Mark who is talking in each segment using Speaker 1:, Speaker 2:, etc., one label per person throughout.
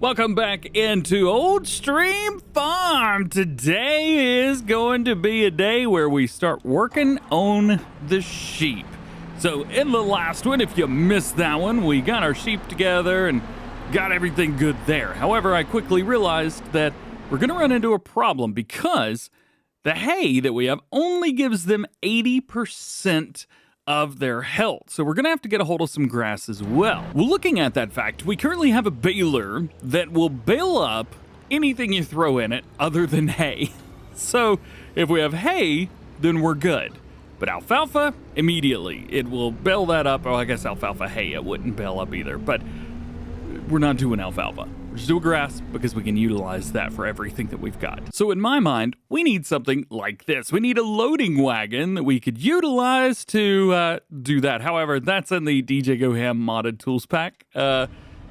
Speaker 1: Welcome back into Old Stream Farm. Today is going to be a day where we start working on the sheep. So in the last one, if you missed that one, we got our sheep together and got everything good there. However, I quickly realized that we're going to run into a problem because the hay that we have only gives them 80% of their health. So we're going to have to get a hold of some grass as well. Well, looking at that fact, we currently have a baler that will bale up anything you throw in it other than hay. So if we have hay, then we're good. But alfalfa, immediately, it will bale that up. Oh, I guess alfalfa hay, it wouldn't bale up either. But we're not doing alfalfa. We're just doing grass because we can utilize that for everything that we've got. So in my mind, we need something like this. We need a loading wagon that we could utilize to do that. However, that's in the DjGoHam modded tools pack.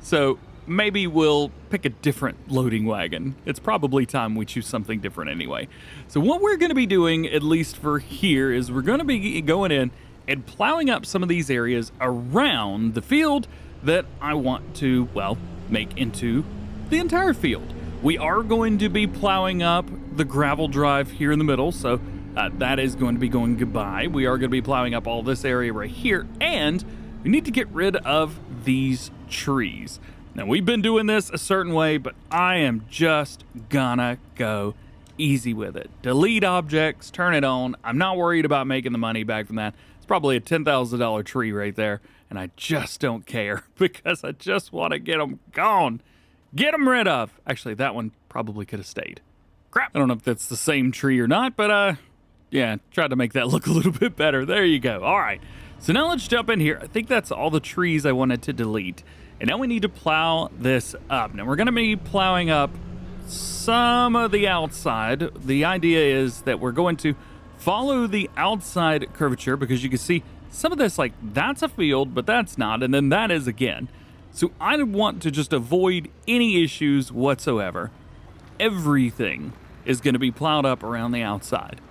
Speaker 1: So maybe we'll pick a different loading wagon. It's probably time we choose something different anyway. So what we're going to be doing, at least for here, is we're going to be going in and plowing up some of these areas around the field that I want to, well, make into the entire field. We are going to be plowing up the gravel drive here in the middle, so that is going to be going goodbye. We are going to be plowing up all this area right here, and we need to get rid of these trees. Now, we've been doing this a certain way, but I am just gonna go easy with it. Delete objects, turn it on. I'm not worried about making the money back from that. It's probably a $10,000 tree right there, and I just don't care because I just want to get them gone. Get them rid of. Actually, that one probably could have stayed. Crap. I don't know if that's the same tree or not, but yeah, tried to make that look a little bit better. There you go. All right. So now let's jump in here. I think that's all the trees I wanted to delete. And now we need to plow this up. Now we're going to be plowing up some of the outside. The idea is that we're going to follow the outside curvature because you can see some of this, like, that's a field, but that's not, and then that is again. So I want to just avoid any issues whatsoever. Everything is going to be plowed up around the outside.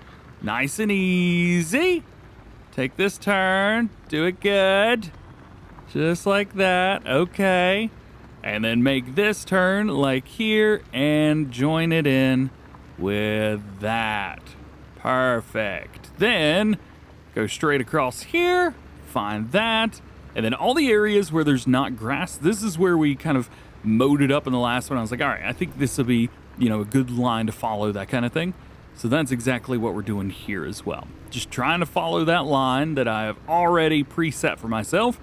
Speaker 1: Nice and easy. Take this turn. Do it good. Just like that. Okay. And then make this turn like here and join it in with that. Perfect. Then go straight across here, find that, and then all the areas where there's not grass, this is where we kind of mowed it up in the last one. I was like, all right, I think this will be, a good line to follow, that kind of thing. So that's exactly what we're doing here as well. Just trying to follow that line that I have already preset for myself.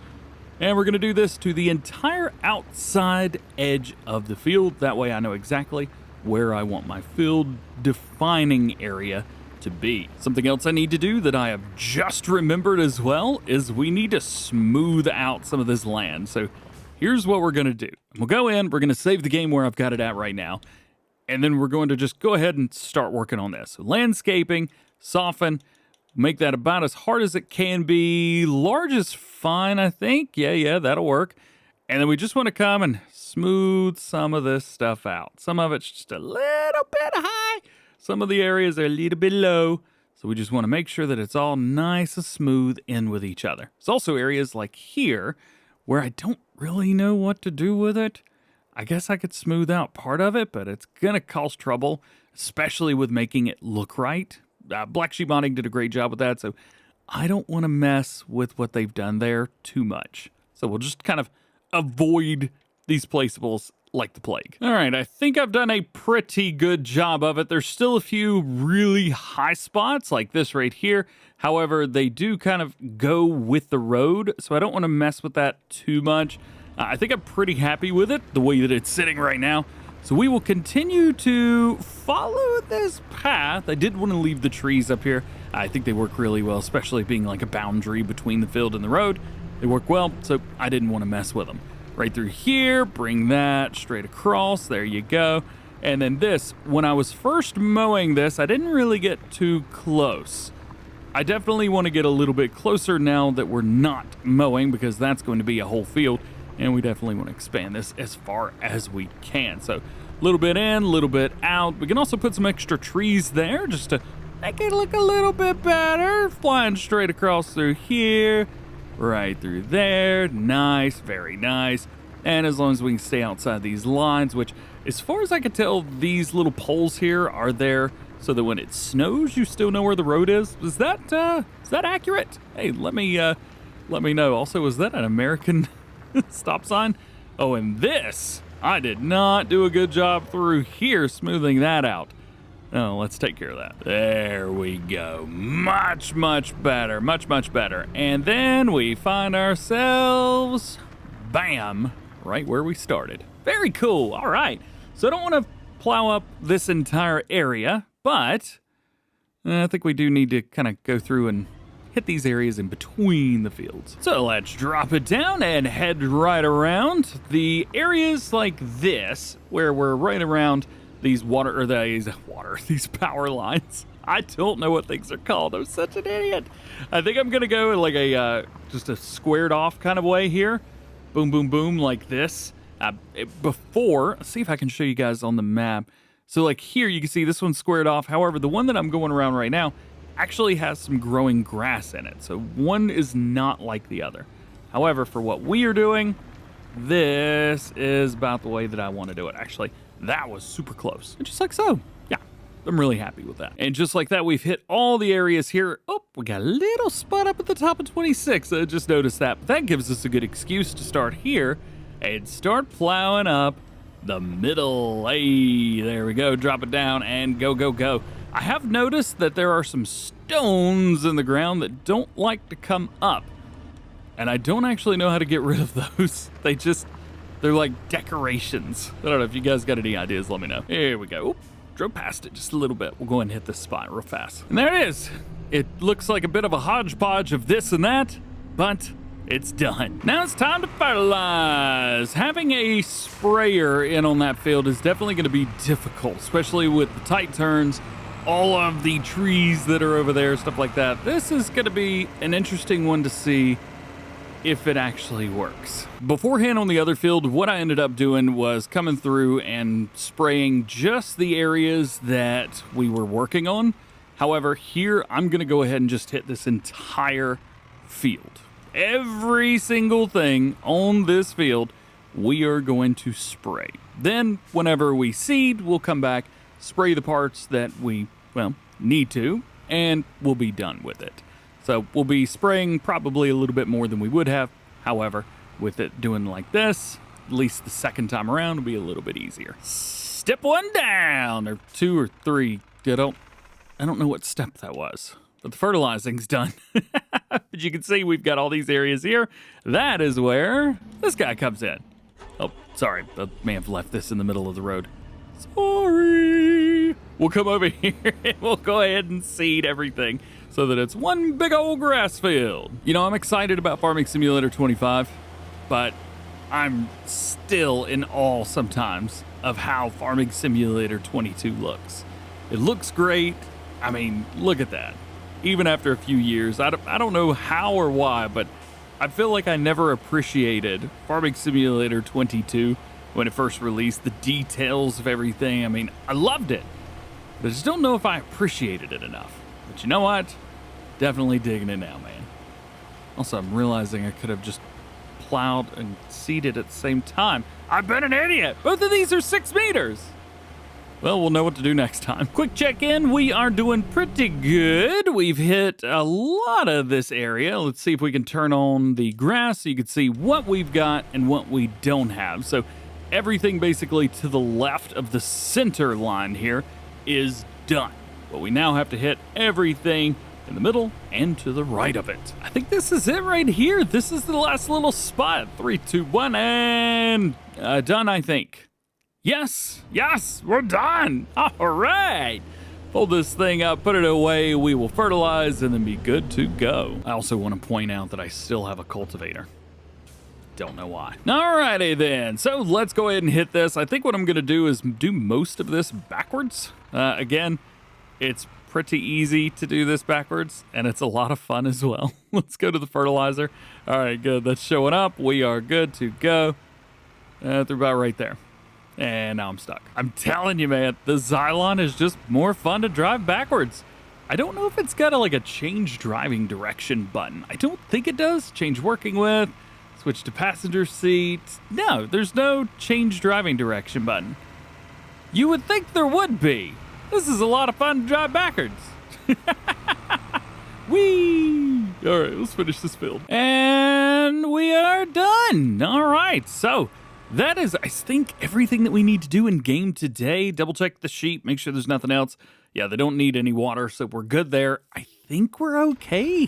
Speaker 1: And we're going to do this to the entire outside edge of the field. That way I know exactly where I want my field defining area to be. Something else I need to do that I have just remembered as well is we need to smooth out some of this land. So here's what we're going to do. We'll go in, we're going to save the game where I've got it at right now, and then we're going to just go ahead and start working on this. So landscaping, soften, make that about as hard as it can be. Large is fine, I think. Yeah, that'll work. And then we just want to come and smooth some of this stuff out. Some of it's just a little bit high. Some of the areas are a little bit low, so we just want to make sure that it's all nice and smooth in with each other. There's also areas like here where I don't really know what to do with it. I guess I could smooth out part of it, but it's going to cause trouble, especially with making it look right. Black Sheep Modding did a great job with that, so I don't want to mess with what they've done there too much. So we'll just kind of avoid these placeables like the plague. All right, I think I've done a pretty good job of it. There's still a few really high spots like this right here. However, they do kind of go with the road, so I don't want to mess with that too much. I think I'm pretty happy with it, the way that it's sitting right now. So we will continue to follow this path. I did want to leave the trees up here. I think they work really well, especially being like a boundary between the field and the road. They work well, so I didn't want to mess with them. Right through here, bring that straight across, there you go. And then this, when I was first mowing this, I didn't really get too close. I definitely want to get a little bit closer now that we're not mowing, because that's going to be a whole field, and we definitely want to expand this as far as we can. So a little bit in, a little bit out. We can also put some extra trees there just to make it look a little bit better. Flying straight across through here, right through there. Nice, very nice. And as long as we can stay outside these lines, which as far as I can tell, these little poles here are there so that when it snows, you still know where the road is. Is that accurate? Hey, let me know. Also, was that an American stop sign? Oh, and this, I did not do a good job through here smoothing that out. Oh, let's take care of that. There we go. Much, much better. Much, much better. And then we find ourselves, bam, right where we started. Very cool. All right. So I don't want to plow up this entire area, but I think we do need to kind of go through and hit these areas in between the fields. So let's drop it down and head right around. The areas like this, where we're right around these these power lines. I don't know what things are called. I'm such an idiot. I think I'm gonna go in like a just a squared off kind of way here. Boom, boom, boom, like this. Let's see if I can show you guys on the map. So like here, you can see this one's squared off. However, the one that I'm going around right now actually has some growing grass in it. So one is not like the other. However, for what we are doing, this is about the way that I want to do it. Actually, that was super close. And just like so. Yeah, I'm really happy with that. And just like that, we've hit all the areas here. Oh, we got a little spot up at the top of 26. I just noticed that. But that gives us a good excuse to start here and start plowing up the middle. Hey, there we go. Drop it down and go, go, go. I have noticed that there are some stones in the ground that don't like to come up. And I don't actually know how to get rid of those. They're like decorations. I don't know if you guys got any ideas, let me know. Here we go. Oop, drove past it just a little bit. We'll go ahead and hit this spot real fast. And there it is. It looks like a bit of a hodgepodge of this and that, but it's done. Now it's time to fertilize. Having a sprayer in on that field is definitely going to be difficult, especially with the tight turns, all of the trees that are over there, stuff like that. This is going to be an interesting one to see if it actually works. Beforehand on the other field, what I ended up doing was coming through and spraying just the areas that we were working on. However, here I'm going to go ahead and just hit this entire field. Every single thing on this field, we are going to spray. Then whenever we seed, we'll come back, spray the parts that we, need to, and we'll be done with it. So we'll be spraying probably a little bit more than we would have. However, with it doing like this, at least the second time around will be a little bit easier. Step one down, or two or three. I don't know what step that was, but the fertilizing's done. But you can see we've got all these areas here. That is where this guy comes in. Oh, sorry, I may have left this in the middle of the road. Sorry. We'll come over here and we'll go ahead and seed everything so that it's one big old grass field. You know, I'm excited about Farming Simulator 25, but I'm still in awe sometimes of how Farming Simulator 22 looks. It looks great. I mean, look at that. Even after a few years, I don't know how or why, but I feel like I never appreciated Farming Simulator 22 when it first released, the details of everything. I mean, I loved it, but I just don't know if I appreciated it enough. But you know what? Definitely digging it now, man. Also, I'm realizing I could have just plowed and seeded at the same time. I've been an idiot. Both of these are 6 meters. Well, we'll know what to do next time. Quick check-in. We are doing pretty good. We've hit a lot of this area. Let's see if we can turn on the grass so you can see what we've got and what we don't have. So everything basically to the left of the center line here is done. But we now have to hit everything in the middle and to the right of it. I think this is it right here. This is the last little spot. 3, 2, 1, and done, I think. Yes, we're done. All right. Fold this thing up, put it away. We will fertilize and then be good to go. I also want to point out that I still have a cultivator. Don't know why. Alrighty then. So let's go ahead and hit this. I think what I'm going to do is do most of this backwards. Again, it's pretty easy to do this backwards, and it's a lot of fun as well. Let's go to the fertilizer. All right, good. That's showing up. We are good to go. They're about right there. And now I'm stuck. I'm telling you, man, the Xylon is just more fun to drive backwards. I don't know if it's got a change driving direction button. I don't think it does. Change working with. Let's Switch to passenger seat. No, there's no change driving direction button. You would think there would be. This is a lot of fun to drive backwards. Whee! All right, let's finish this build. And we are done. All right, so that is, I think, everything that we need to do in game today. Double check the sheep, make sure there's nothing else. Yeah, they don't need any water, so we're good there. I think we're okay.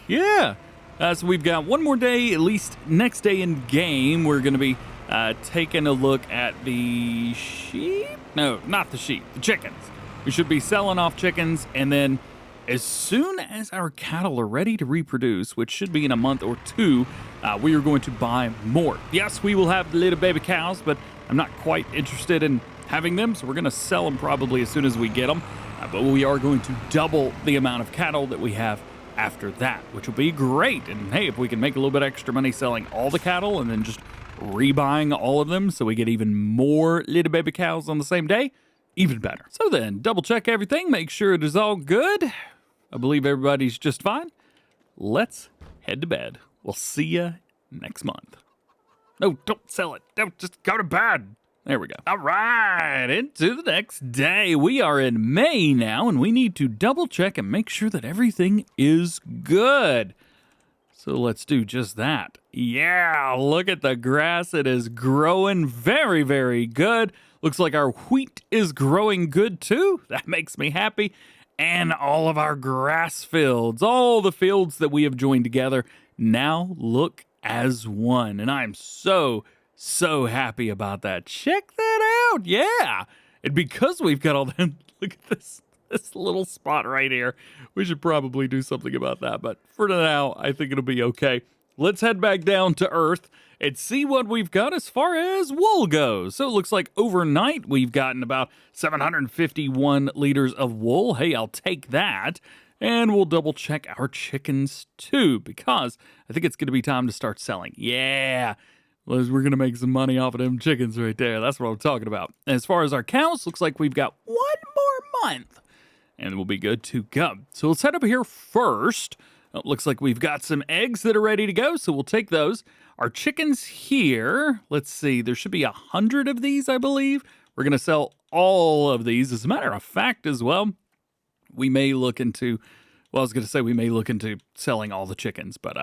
Speaker 1: Yeah. So we've got one more day, at least next day in game. We're going to be taking a look at the sheep. No, not the sheep, the chickens. We should be selling off chickens, and then as soon as our cattle are ready to reproduce, which should be in a month or two, we are going to buy more. Yes, we will have the little baby cows, but I'm not quite interested in having them, so we're going to sell them probably as soon as we get them. But we are going to double the amount of cattle that we have after that, which will be great. And hey, if we can make a little bit extra money selling all the cattle and then just rebuying all of them so we get even more little baby cows on the same day, even better. So then, double check everything, make sure it is all good. I believe everybody's just fine. Let's head to bed. We'll see you next month. No, don't sell it. Don't, just go to bed. There we go. All right, into the next day. We are in May now, and we need to double check and make sure that everything is good. So let's do just that. Yeah, look at the grass. It is growing very, very good. Looks like our wheat is growing good too. That makes me happy. And all of our grass fields, all the fields that we have joined together, now look as one. And I'm so happy about that. Check that out. Yeah. And because we've got all that, look at this little spot right here. We should probably do something about that. But for now, I think it'll be okay. Let's head back down to Earth and see what we've got as far as wool goes. So it looks like overnight we've gotten about 751 liters of wool. Hey, I'll take that. And we'll double check our chickens too, because I think it's going to be time to start selling. Yeah, we're going to make some money off of them chickens right there. That's what I'm talking about. As far as our cows, looks like we've got one more month and we'll be good to go. So let's head up here first. It looks like we've got some eggs that are ready to go, so we'll take those. Our chickens here, let's see, there should be 100 of these, I believe. We're going to sell all of these. As a matter of fact as well, we may look into, well, I was going to say we may look into selling all the chickens, but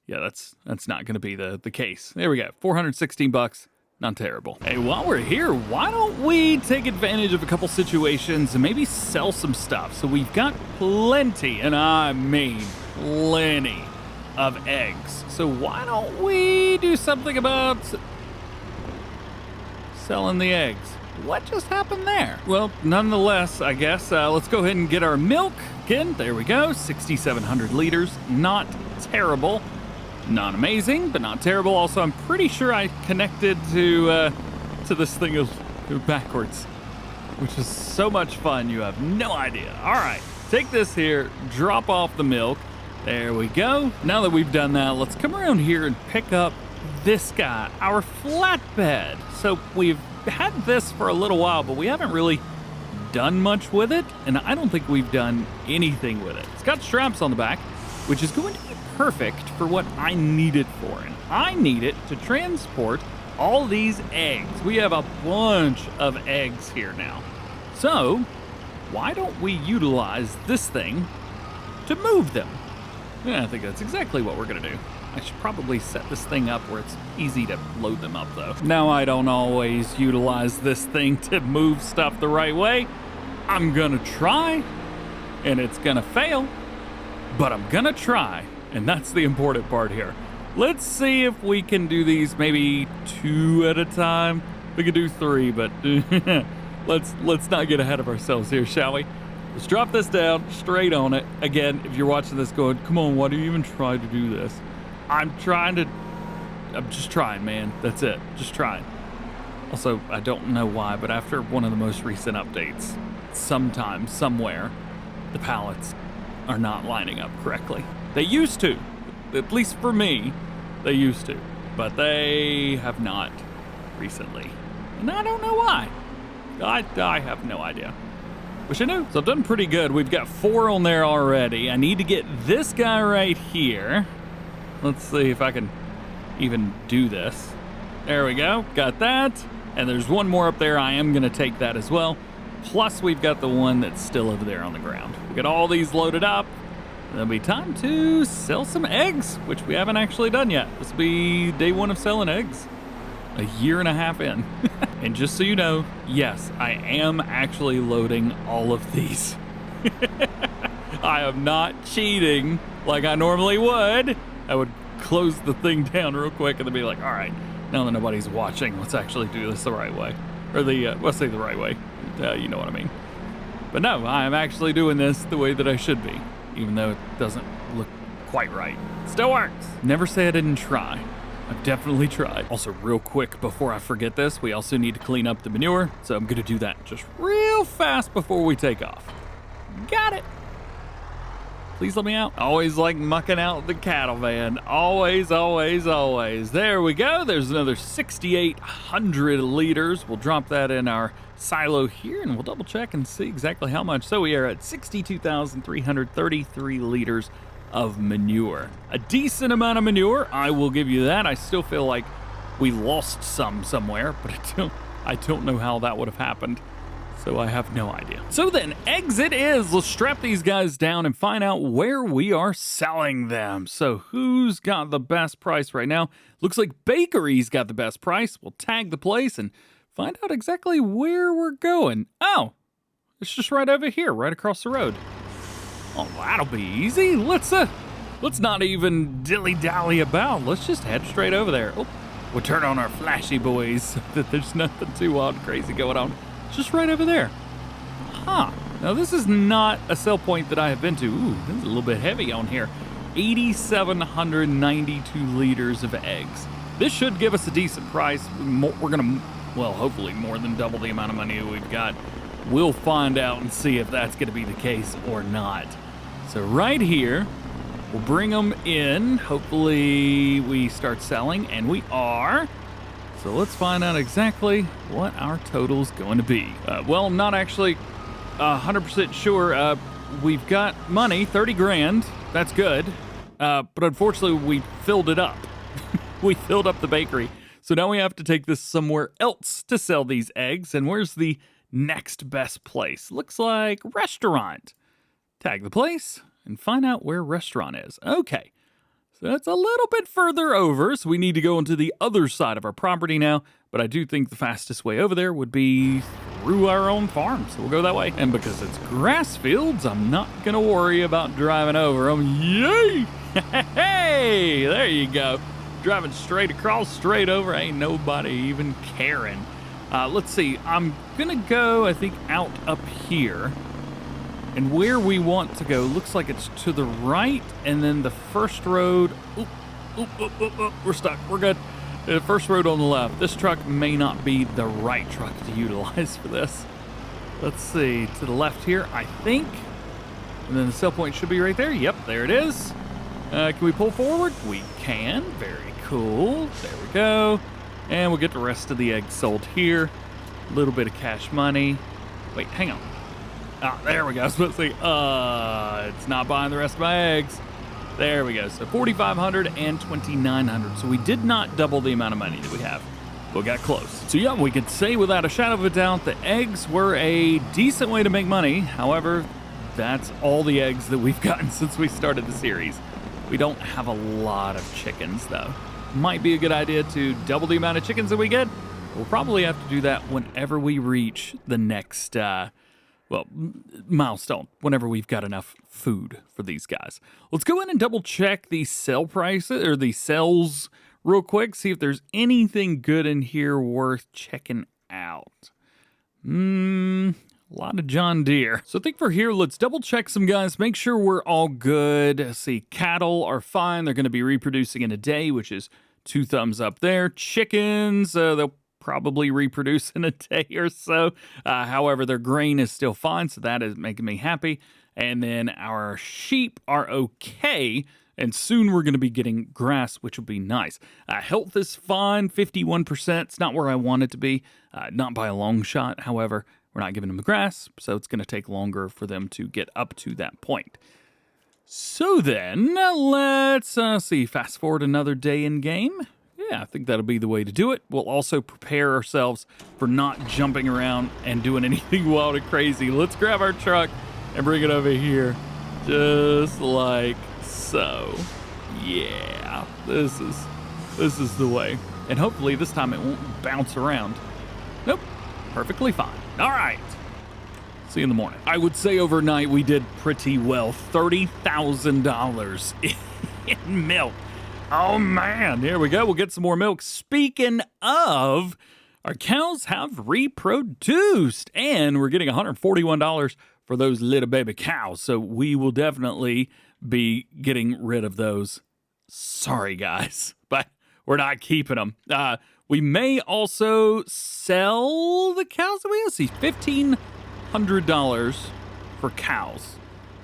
Speaker 1: yeah, that's not going to be the case. There we go, 416 bucks. Not terrible. Hey, while we're here, why don't we take advantage of a couple situations and maybe sell some stuff? So we've got plenty, and I mean plenty of eggs. So why don't we do something about selling the eggs? What just happened there? Well, nonetheless, I guess, let's go ahead and get our milk. Again, there we go, 6,700 liters. Not terrible. Not amazing, but not terrible. Also, I'm pretty sure I connected to this thing backwards, which is so much fun. You have no idea. All right, take this here, drop off the milk. There we go. Now that we've done that, let's come around here and pick up this guy, our flatbed. So we've had this for a little while, but we haven't really done much with it, and I don't think we've done anything with it. It's got straps on the back, which is going to be perfect for what I need it for. And I need it to transport all these eggs. We have a bunch of eggs here now. So why don't we utilize this thing to move them? Yeah, I think that's exactly what we're gonna do. I should probably set this thing up where it's easy to load them up though. Now, I don't always utilize this thing to move stuff the right way. I'm gonna try, and it's gonna fail, but I'm gonna try. And that's the important part here. Let's see if we can do these maybe 2 at a time. We could do 3, but let's not get ahead of ourselves here, shall we? Let's drop this down straight on it. Again, if you're watching this going, come on, why do you even try to do this? I'm just trying, man. That's it, just trying. Also, I don't know why, but after one of the most recent updates, sometime, somewhere, the pallets are not lining up correctly. They used to, at least for me, they used to, but they have not recently. And I don't know why. I have no idea. Wish I knew. So I've done pretty good. We've got 4 on there already. I need to get this guy right here. Let's see if I can even do this. There we go. Got that. And there's one more up there. I am going to take that as well. Plus, we've got the one that's still over there on the ground. We got all these loaded up. It'll be time to sell some eggs, which we haven't actually done yet. This will be day one of selling eggs. A year and a half in. And just so you know, yes, I am actually loading all of these. I am not cheating like I normally would. I would close the thing down real quick and then be like, all right, now that nobody's watching, let's actually do this the right way. Or let's say the right way. You know what I mean. But no, I am actually doing this the way that I should be, even though it doesn't look quite right. Still works. Never say I didn't try. I've definitely tried. Also, real quick, before I forget this, we also need to clean up the manure, so I'm gonna do that just real fast before we take off. Got it. Please let me out. Always like mucking out the cattle van. Always, always, always. There we go. There's another 6,800 liters. We'll drop that in our silo here, and we'll double check and see exactly how much. So we are at 62,333 liters of manure. A decent amount of manure, I will give you that. I still feel like we lost some somewhere, but I don't know how that would have happened. So I have no idea. So then, eggs it is. Let's strap these guys down and find out where we are selling them. So who's got the best price right now? Looks like Bakery's got the best price. We'll tag the place and find out exactly where we're going. Oh, it's just right over here, right across the road. Oh, that'll be easy. Let's not even dilly-dally about. Let's just head straight over there. Oh, we'll turn on our flashy boys so that there's nothing too wild and crazy going on. It's just right over there. Huh. Now, this is not a sell point that I have been to. Ooh, this is a little bit heavy on here. 8,792 liters of eggs. This should give us a decent price. We're going to, well, hopefully more than double the amount of money we've got. We'll find out and see if that's going to be the case or not. So right here, we'll bring them in. Hopefully we start selling, and we are. So let's find out exactly what our total's going to be. Well, I'm not actually 100% sure. We've got money, 30 grand. That's good. But unfortunately, we filled it up. We filled up the bakery. So now we have to take this somewhere else to sell these eggs. And where's the next best place? Looks like restaurant. Tag the place and find out where restaurant is. Okay. So that's a little bit further over, so we need to go into the other side of our property now, but I do think the fastest way over there would be through our own farm, so we'll go that way. And because it's grass fields, I'm not going to worry about driving over them. Yay! Hey, there you go. Driving straight across, straight over, ain't nobody even caring. Let's see, I'm going to go, I think, out up here. And where we want to go looks like it's to the right, and then the first road. We're stuck. We're good. The first road on the left. This truck may not be the right truck to utilize for this. Let's see. To the left here, I think. And then the sell point should be right there. Yep, there it is. Can we pull forward? We can. Very cool. There we go. And we'll get the rest of the eggs sold here. A little bit of cash money. Wait, hang on. Ah, there we go. I was supposed to say, it's not buying the rest of my eggs. There we go. So 4,500 and 2,900. So we did not double the amount of money that we have. We got close. So yeah, we could say without a shadow of a doubt that eggs were a decent way to make money. However, that's all the eggs that we've gotten since we started the series. We don't have a lot of chickens, though. Might be a good idea to double the amount of chickens that we get. We'll probably have to do that whenever we reach the next milestone, whenever we've got enough food for these guys. Let's go in and double check the sell prices, or the sells real quick, see if there's anything good in here worth checking out. A lot of John Deere. So I think for here, let's double check some guys, make sure we're all good. Let's see, cattle are fine. They're going to be reproducing in a day, which is 2 thumbs up there. Chickens, they'll probably reproduce in a day or so. However, their grain is still fine, so that is making me happy. And then our sheep are okay, and soon we're going to be getting grass, which will be nice. Health is fine, 51%. It's not where I want it to be, not by a long shot. However, we're not giving them the grass, so it's going to take longer for them to get up to that point. So then, let's see, fast forward another day in game. Yeah, I think that'll be the way to do it. We'll also prepare ourselves for not jumping around and doing anything wild and crazy. Let's grab our truck and bring it over here, just like so. Yeah, this is the way. And hopefully this time it won't bounce around. Nope, perfectly fine. All right. See you in the morning. I would say overnight we did pretty well. $30,000 in milk. Oh man, here we go. We'll get some more milk. Speaking of, our cows have reproduced and we're getting $141 for those little baby cows. So we will definitely be getting rid of those. Sorry guys, but we're not keeping them. We may also sell the cows. We'll see, $1,500 for cows,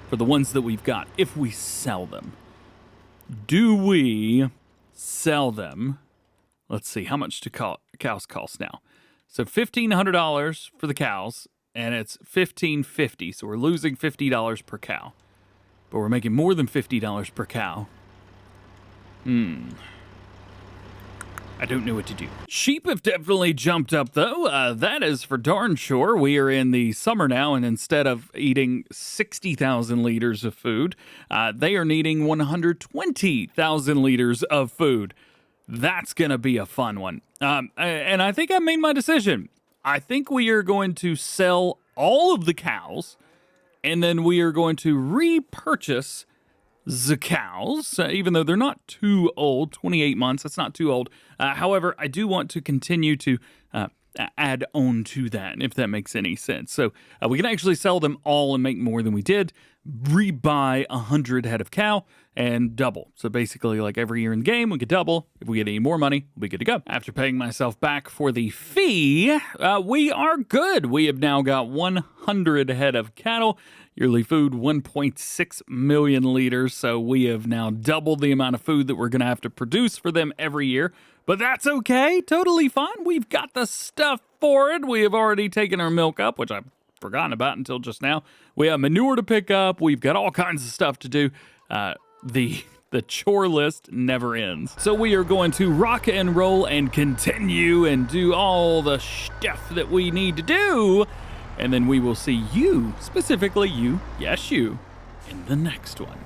Speaker 1: for the ones that we've got, if we sell them. Do we sell them? Let's see, how much do cows cost now? So $1,500 for the cows, and it's $1,550. So we're losing $50 per cow, but we're making more than $50 per cow. I don't know what to do. Sheep have definitely jumped up, though. That is for darn sure. We are in the summer now, and instead of eating 60,000 liters of food, they are needing 120,000 liters of food. That's going to be a fun one. And I think I made my decision. I think we are going to sell all of the cows, and then we are going to repurchase the cows, even though they're not too old, 28 months, that's not too old. However, I do want to continue to add on to that, if that makes any sense. So we can actually sell them all and make more than we did, rebuy 100 head of cow, and double. So basically, like every year in the game, we could double. If we get any more money, we'll be good to go. After paying myself back for the fee, we are good. We have now got 100 head of cattle, yearly food 1.6 million liters. So we have now doubled the amount of food that we're going to have to produce for them every year. But that's okay. Totally fine. We've got the stuff for it. We have already taken our milk up, which I've forgotten about until just now. We have manure to pick up. We've got all kinds of stuff to do. The chore list never ends. So we are going to rock and roll and continue and do all the stuff that we need to do. And then we will see you, specifically you, yes you, in the next one.